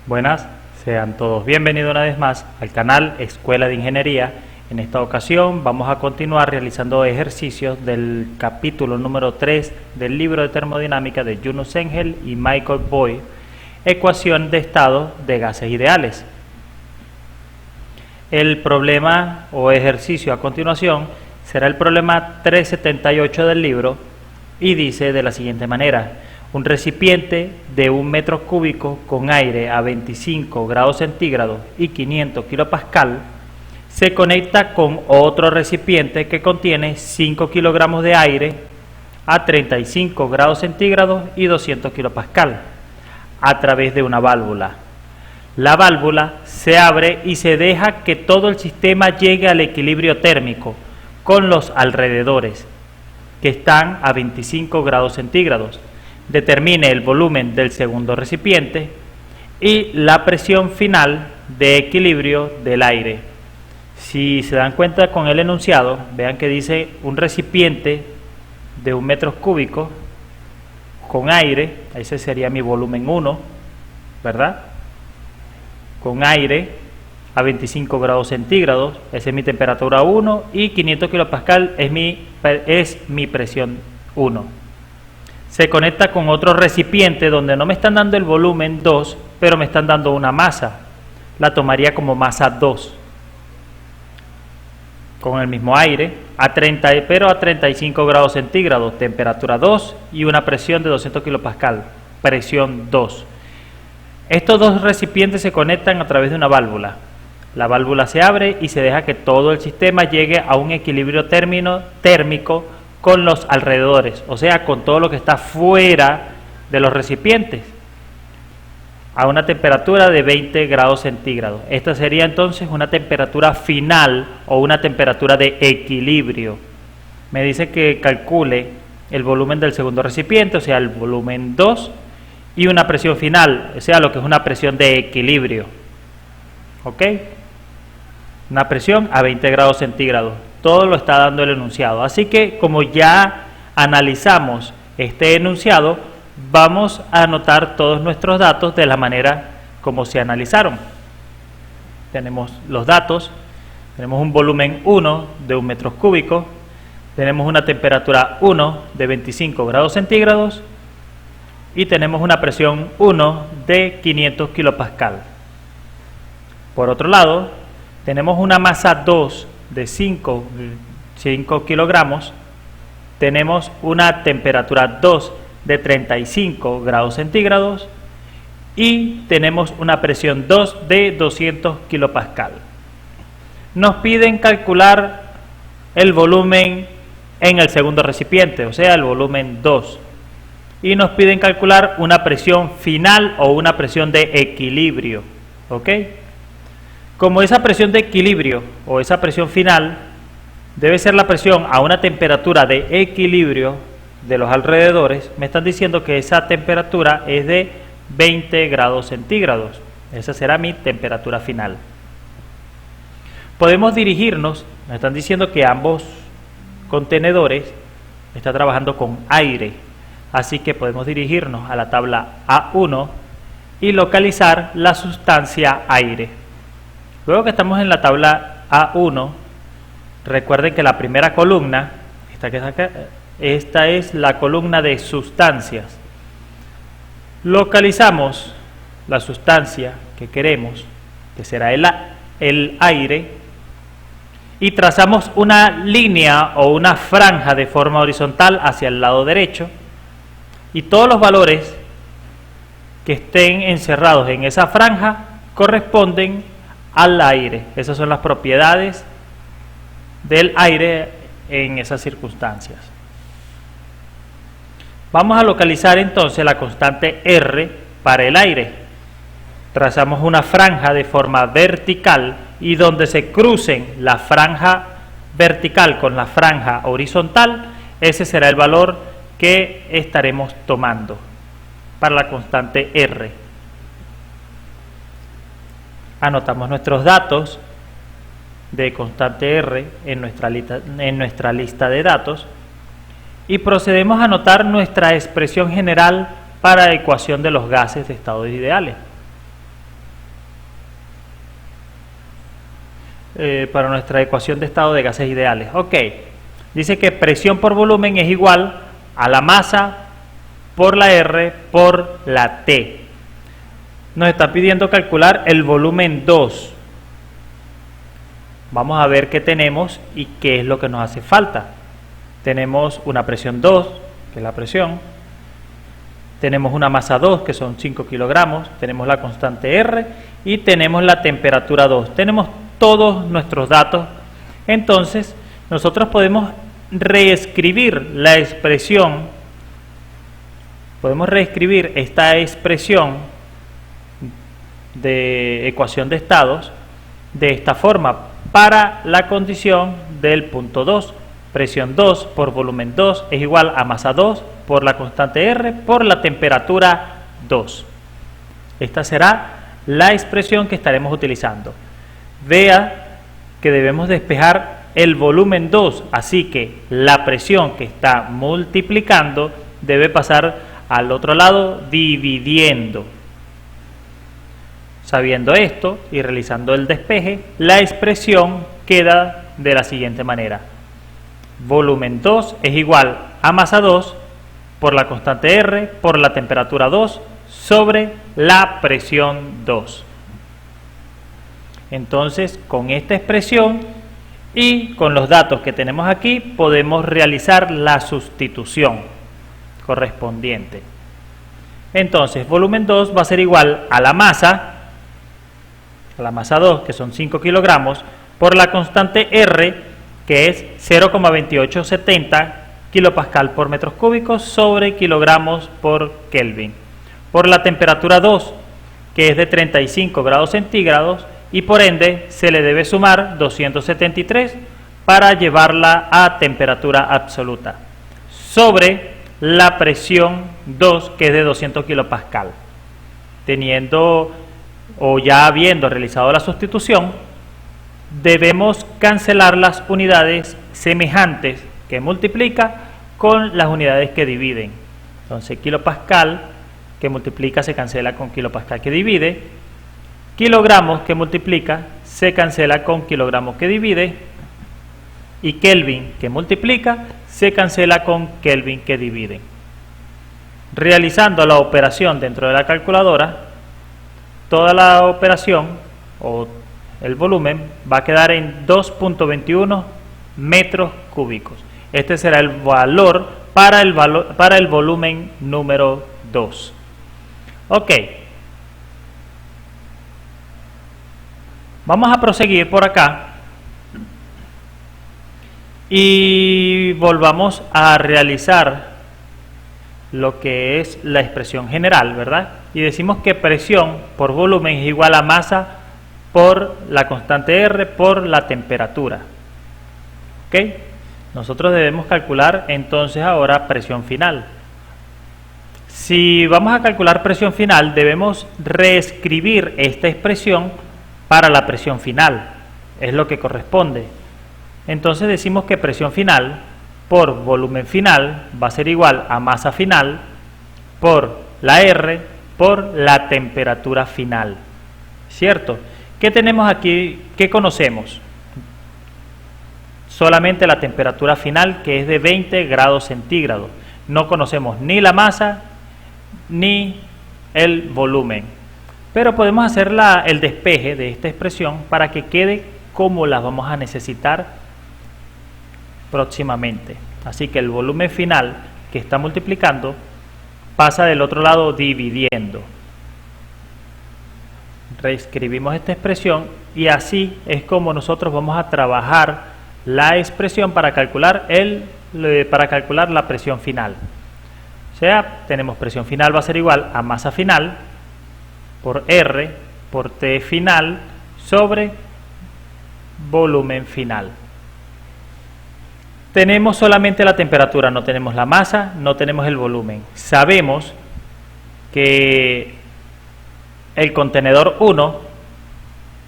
Buenas, sean todos bienvenidos una vez más al canal Escuela de Ingeniería. En esta ocasión vamos a continuar realizando ejercicios del capítulo número 3 del libro de termodinámica de Jonas Engel y Michael Boyd, ecuación de estado de gases ideales. El problema o ejercicio a continuación será el problema 378 del libro y dice de la siguiente manera: un recipiente de 1 metro cúbico con aire a 25 grados centígrados y 500 kilopascal se conecta con otro recipiente que contiene 5 kilogramos de aire a 35 grados centígrados y 200 kilopascal a través de una válvula. La válvula se abre y se deja que todo el sistema llegue al equilibrio térmico con los alrededores, que están a 25 grados centígrados. Determine el volumen del segundo recipiente y la presión final de equilibrio del aire. Si se dan cuenta con el enunciado, vean que dice un recipiente de 1 metro cúbico con aire, ese sería mi volumen 1, ¿verdad? Con aire a 25 grados centígrados, esa es mi temperatura 1, y 500 kilopascal es mi presión 1. Se conecta con otro recipiente donde no me están dando el volumen 2, pero me están dando una masa. La tomaría como masa 2. Con el mismo aire, pero a 35 grados centígrados, temperatura 2 y una presión de 200 kilopascal, presión 2. Estos dos recipientes se conectan a través de una válvula. La válvula se abre y se deja que todo el sistema llegue a un equilibrio térmico con los alrededores, o sea, con todo lo que está fuera de los recipientes, a una temperatura de 20 grados centígrados. Esta sería entonces una temperatura final o una temperatura de equilibrio. Me dice que calcule el volumen del segundo recipiente, o sea, el volumen 2, y una presión final, o sea, lo que es una presión de equilibrio. ¿Ok? Una presión a 20 grados centígrados. Todo lo está dando el enunciado. Así que, como ya analizamos este enunciado, vamos a anotar todos nuestros datos de la manera como se analizaron. Tenemos los datos, tenemos un volumen 1 de 1 metro cúbico, tenemos una temperatura 1 de 25 grados centígrados y tenemos una presión 1 de 500 kilopascal. Por otro lado, tenemos una masa 2 de 5 kilogramos, tenemos una temperatura 2 de 35 grados centígrados y tenemos una presión 2 de 200 kilopascal. Nos piden calcular el volumen en el segundo recipiente, o sea, el volumen 2, y nos piden calcular una presión final o una presión de equilibrio, ¿ok? Como esa presión de equilibrio o esa presión final debe ser la presión a una temperatura de equilibrio de los alrededores, me están diciendo que esa temperatura es de 20 grados centígrados. Esa será mi temperatura final. Podemos dirigirnos, me están diciendo que ambos contenedores están trabajando con aire, así que podemos dirigirnos a la tabla A1 y localizar la sustancia aire. Luego que estamos en la tabla A1, recuerden que la primera columna, esta es la columna de sustancias. Localizamos la sustancia que queremos, que será el aire, y trazamos una línea o una franja de forma horizontal hacia el lado derecho, y todos los valores que estén encerrados en esa franja corresponden al aire. Esas son las propiedades del aire en esas circunstancias. Vamos a localizar entonces la constante R para el aire. Trazamos una franja de forma vertical y donde se crucen la franja vertical con la franja horizontal, ese será el valor que estaremos tomando para la constante R. Anotamos nuestros datos de constante R en nuestra lista de datos y procedemos a anotar nuestra expresión general para ecuación de los gases de estados ideales. para nuestra ecuación de estado de gases ideales. Ok, dice que presión por volumen es igual a la masa por la R por la T. Nos está pidiendo calcular el volumen 2. Vamos a ver qué tenemos y qué es lo que nos hace falta. Tenemos una presión 2, que es la presión. Tenemos una masa 2, que son 5 kilogramos. Tenemos la constante R y tenemos la temperatura 2. Tenemos todos nuestros datos. Entonces, nosotros podemos reescribir la expresión. Podemos reescribir esta expresión de ecuación de estados de esta forma para la condición del punto 2. Presión 2 por volumen 2 es igual a masa 2 por la constante R por la temperatura 2. Esta será la expresión que estaremos utilizando. Vea que debemos despejar el volumen 2, así que la presión que está multiplicando debe pasar al otro lado dividiendo. Sabiendo esto y realizando el despeje, la expresión queda de la siguiente manera. Volumen 2 es igual a masa 2 por la constante R por la temperatura 2 sobre la presión 2. Entonces, con esta expresión y con los datos que tenemos aquí, podemos realizar la sustitución correspondiente. Entonces, volumen 2 va a ser igual a la masa 2, que son 5 kilogramos, por la constante R, que es 0,2870 kilopascal por metros cúbicos sobre kilogramos por Kelvin, por la temperatura 2, que es de 35 grados centígrados, y por ende se le debe sumar 273 para llevarla a temperatura absoluta, sobre la presión 2, que es de 200 kilopascal. Teniendo o ya habiendo realizado la sustitución, debemos cancelar las unidades semejantes que multiplica con las unidades que dividen. Entonces, kilopascal que multiplica se cancela con kilopascal que divide, kilogramos que multiplica se cancela con kilogramos que divide, y Kelvin que multiplica se cancela con Kelvin que divide. Realizando la operación dentro de la calculadora, toda la operación o el volumen va a quedar en 2.21 metros cúbicos. Este será el valor para el volumen número 2. Ok. Vamos a proseguir por acá y volvamos a realizar lo que es la expresión general, ¿verdad? Y decimos que presión por volumen es igual a masa por la constante R por la temperatura. ¿Ok? Nosotros debemos calcular entonces ahora presión final. Si vamos a calcular presión final, debemos reescribir esta expresión para la presión final. Es lo que corresponde. Entonces decimos que presión final por volumen final va a ser igual a masa final por la R por la temperatura final. ¿Cierto? ¿Qué tenemos aquí? ¿Qué conocemos? Solamente la temperatura final, que es de 20 grados centígrados. No conocemos ni la masa ni el volumen. Pero podemos hacer el despeje de esta expresión para que quede como la vamos a necesitar próximamente. Así que el volumen final que está multiplicando pasa del otro lado dividiendo. Reescribimos esta expresión y así es como nosotros vamos a trabajar la expresión para calcular la presión final. O sea, tenemos presión final va a ser igual a masa final por R por T final sobre volumen final. Tenemos solamente la temperatura, no tenemos la masa, no tenemos el volumen. Sabemos que el contenedor 1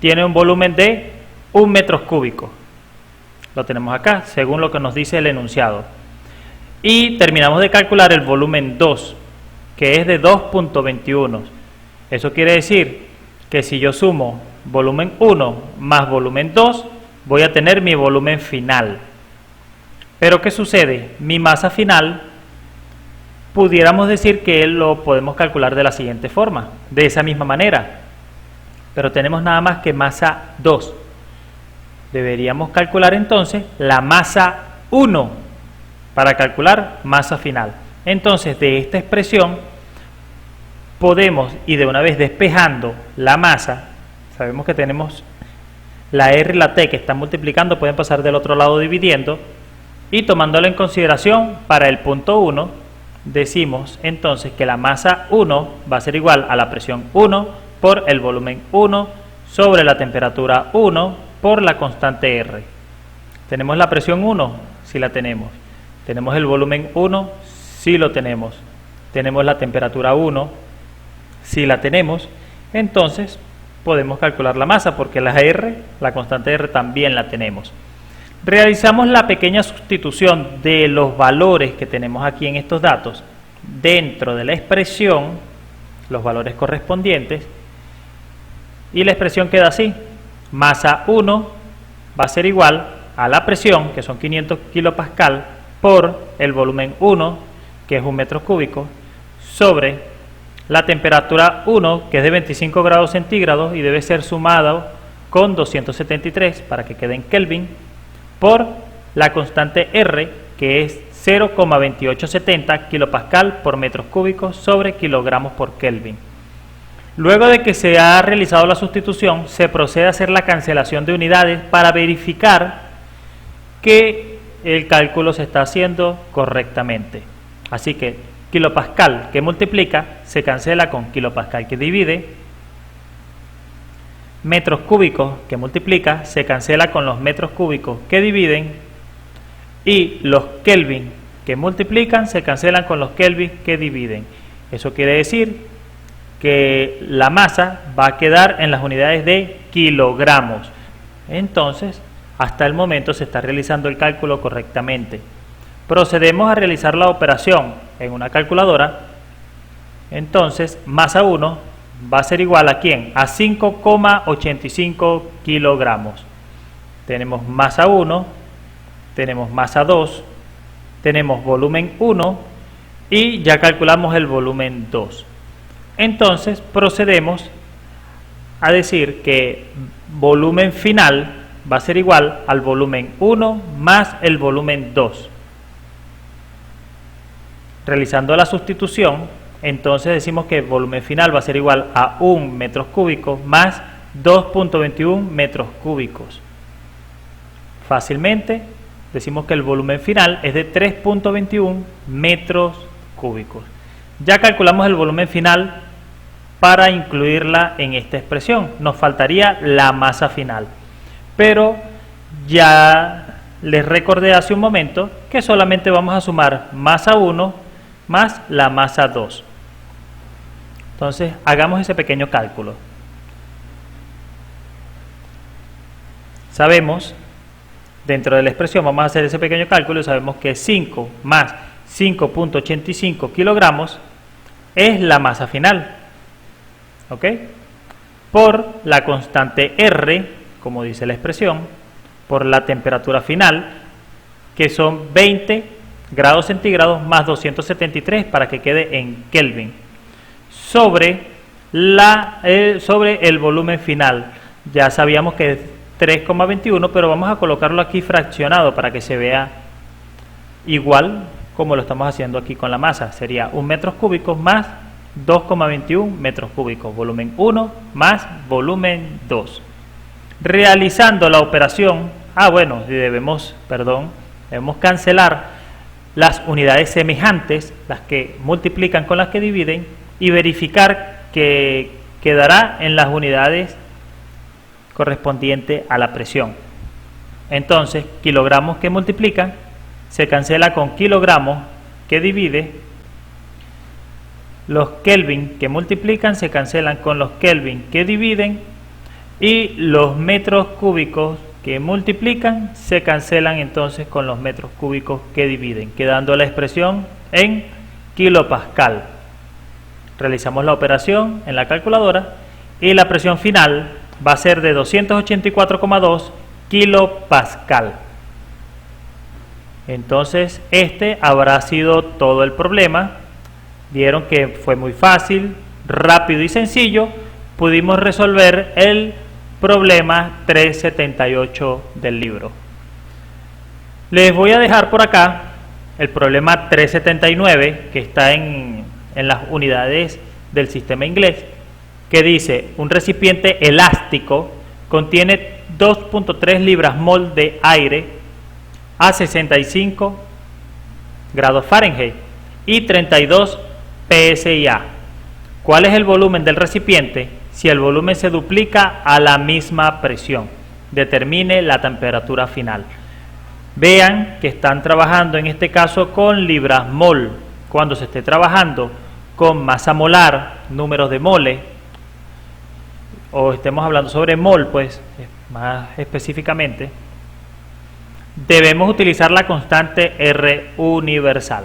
tiene un volumen de 1 metro cúbico. Lo tenemos acá, según lo que nos dice el enunciado. Y terminamos de calcular el volumen 2, que es de 2.21. Eso quiere decir que si yo sumo volumen 1 más volumen 2, voy a tener mi volumen final. Pero ¿qué sucede? Mi masa final, pudiéramos decir que lo podemos calcular de la siguiente forma, de esa misma manera. Pero tenemos nada más que masa 2. Deberíamos calcular entonces la masa 1 para calcular masa final. Entonces, de esta expresión podemos, y de una vez despejando la masa, sabemos que tenemos la R y la T que están multiplicando, pueden pasar del otro lado dividiendo, y tomándolo en consideración para el punto 1, decimos entonces que la masa 1 va a ser igual a la presión 1 por el volumen 1 sobre la temperatura 1 por la constante R. ¿Tenemos la presión 1? Sí la tenemos. ¿Tenemos el volumen 1? Sí lo tenemos. ¿Tenemos la temperatura 1? Sí la tenemos. Entonces podemos calcular la masa porque la R, la constante R, también la tenemos. Realizamos la pequeña sustitución de los valores que tenemos aquí en estos datos dentro de la expresión, los valores correspondientes, y la expresión queda así: masa 1 va a ser igual a la presión, que son 500 kilopascal, por el volumen 1, que es 1 metro cúbico, sobre la temperatura 1, que es de 25 grados centígrados y debe ser sumado con 273 para que quede en Kelvin, por la constante R, que es 0,2870 kilopascal por metros cúbicos sobre kilogramos por Kelvin. Luego de que se ha realizado la sustitución, se procede a hacer la cancelación de unidades para verificar que el cálculo se está haciendo correctamente. Así que kilopascal que multiplica se cancela con kilopascal que divide, metros cúbicos que multiplica se cancela con los metros cúbicos que dividen, y los Kelvin que multiplican se cancelan con los Kelvin que dividen. Eso quiere decir que la masa va a quedar en las unidades de kilogramos. Entonces, hasta el momento se está realizando el cálculo correctamente. Procedemos a realizar la operación en una calculadora. Entonces, masa 1 va a ser igual a ¿quién? A 5,85 kilogramos. Tenemos masa 1, tenemos masa 2, tenemos volumen 1 y ya calculamos el volumen 2. Entonces procedemos a decir que volumen final va a ser igual al volumen 1 más el volumen 2. Realizando la sustitución, entonces decimos que el volumen final va a ser igual a 1 metros cúbicos más 2.21 metros cúbicos. Fácilmente decimos que el volumen final es de 3.21 metros cúbicos. Ya calculamos el volumen final para incluirla en esta expresión. Nos faltaría la masa final. Pero ya les recordé hace un momento que solamente vamos a sumar masa 1 más la masa 2. Entonces, hagamos ese pequeño cálculo. Sabemos, dentro de la expresión vamos a hacer ese pequeño cálculo y sabemos que 5 más 5.85 kilogramos es la masa final. ¿Ok? Por la constante R, como dice la expresión, por la temperatura final, que son 20 grados centígrados más 273 para que quede en Kelvin, sobre el volumen final. Ya sabíamos que es 3,21, pero vamos a colocarlo aquí fraccionado para que se vea igual como lo estamos haciendo aquí con la masa. Sería 1 metros cúbicos más 2,21 metros cúbicos, volumen 1 más volumen 2. Realizando la operación, debemos cancelar las unidades semejantes, las que multiplican con las que dividen, y verificar que quedará en las unidades correspondientes a la presión. Entonces, kilogramos que multiplican se cancela con kilogramos que divide, los Kelvin que multiplican se cancelan con los Kelvin que dividen, y los metros cúbicos que multiplican se cancelan entonces con los metros cúbicos que dividen, quedando la expresión en kilopascal. Realizamos la operación en la calculadora y la presión final va a ser de 284,2 kilopascal. Entonces este habrá sido todo el problema. Vieron que fue muy fácil, rápido y sencillo. Pudimos resolver el problema 378 del libro. Les voy a dejar por acá el problema 379 que está en las unidades del sistema inglés, que dice: un recipiente elástico contiene 2.3 libras mol de aire a 65 grados Fahrenheit y 32 pSI. ¿Cuál es el volumen del recipiente si el volumen se duplica a la misma presión? Determine la temperatura final. Vean que están trabajando en este caso con libras mol. Cuando se esté trabajando con masa molar, números de moles, o estemos hablando sobre mol, pues más específicamente, debemos utilizar la constante R universal.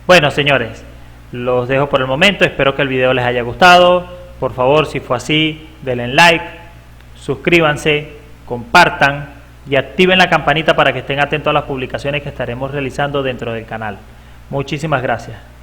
Bueno, señores, los dejo por el momento. Espero que el video les haya gustado. Por favor, si fue así, denle like, suscríbanse, compartan y activen la campanita para que estén atentos a las publicaciones que estaremos realizando dentro del canal. Muchísimas gracias.